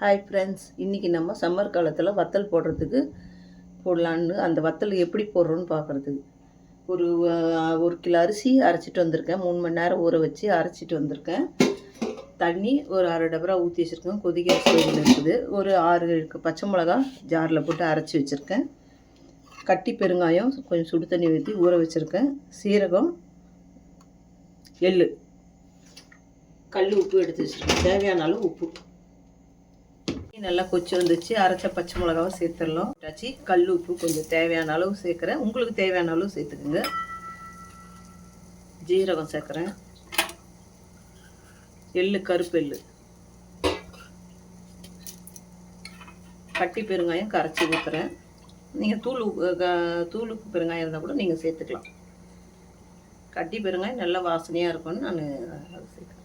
Hi friends, இன்றைக்கி நம்ம summer காலத்தில் வத்தல் போடுறதுக்கு போடலான்னு அந்த வத்தல் எப்படி போடுறோன்னு பார்க்குறதுக்கு ஒரு கிலோ அரிசி அரைச்சிட்டு வந்திருக்கேன். 3 மணி நேரம் ஊற வச்சு அரைச்சிட்டு வந்திருக்கேன். தண்ணி ஒரு அரை டபரா ஊற்றி வச்சுருக்கேன். கொதிக்கிற ஸ்டேஜில் இருக்குது. ஒரு 6 பச்சை மிளகா ஜாரில் போட்டு அரைச்சி வச்சுருக்கேன். கட்டி பெருங்காயம் கொஞ்சம் சுடு தண்ணி ஊற்றி ஊற வச்சுருக்கேன். சீரகம், எள்ளு, கல் உப்பு எடுத்து வச்சுருக்கேன். தேவையான அளவு உப்பு. நல்லா கொச்சி வந்துச்சு. அரைச்ச பச்சை மிளகாவை சேர்த்துடலாம். கல் உப்பு கொஞ்சம் தேவையான அளவு சேர்க்குறேன். உங்களுக்கு தேவையான அளவு சேர்த்துக்குங்க. ஜீரகம் சேர்க்குறேன். எள்ளு, கருப்பு எள்ளு, கட்டி பெருங்காயம் கரைச்சி ஊற்றுறேன். நீங்கள் தூள் உப்பு பெருங்காயம் இருந்தால் கூட நீங்கள் சேர்த்துக்கலாம். கட்டி பெருங்காயம் நல்லா வாசனையாக இருக்கும்னு நான் அதை சேர்க்குறேன்.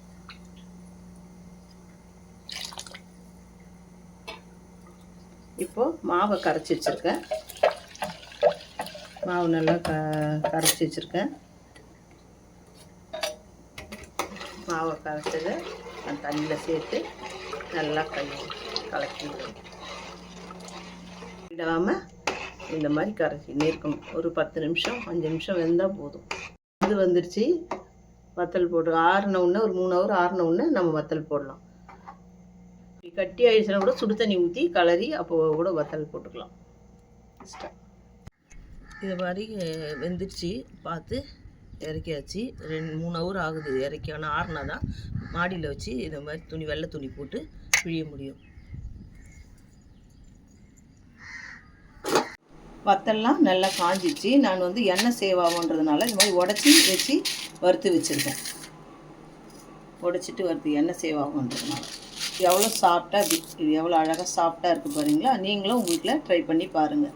இப்போது மாவை கரைச்சி வச்சுருக்கேன். மாவு நல்லா கரைச்சி வச்சுருக்கேன். மாவை கரைச்சதை நான் தண்ணியில் சேர்த்து நல்லா கலக்கி விடாமல் இந்த மாதிரி கரைச்சின்னே இருக்கணும். ஒரு 10 நிமிஷம் 5 நிமிஷம் வெந்தால் போதும். இது வந்துடுச்சு. வத்தல் போட்டு ஆறின உடனே ஒரு 3 ஹவர் ஆறின உடனே நம்ம வத்தல் போடலாம். கட்டி ஆயிடுச்சுன்னா கூட சுடு தண்ணி ஊற்றி கலரி அப்போ கூட வத்தல் போட்டுக்கலாம். இது மாதிரி வெந்துடுச்சு. பார்த்து இறக்கியாச்சு. 2-3 ஹவர் ஆகுது இறக்கி. ஆனால் ஆறுனா தான் மாடியில் வச்சு இந்த மாதிரி வெள்ளை துணி போட்டு பிழிய முடியும். வத்தல்லாம் நல்லா காஞ்சிச்சு. நான் எண்ணெய் சேவ் ஆகுன்றதுனால இந்த மாதிரி உடச்சி வச்சு வறுத்து வச்சுருக்கேன். உடச்சிட்டு வறுத்து எண்ணெய் சேவ் ஆகுன்றதுனால எவ்வளோ சாஃப்டாக எவ்வளோ அழகாக சாஃப்டாக இருக்குது பாருங்களா. நீங்களும் உங்கள் வீட்டில் ட்ரை பண்ணி பாருங்கள்.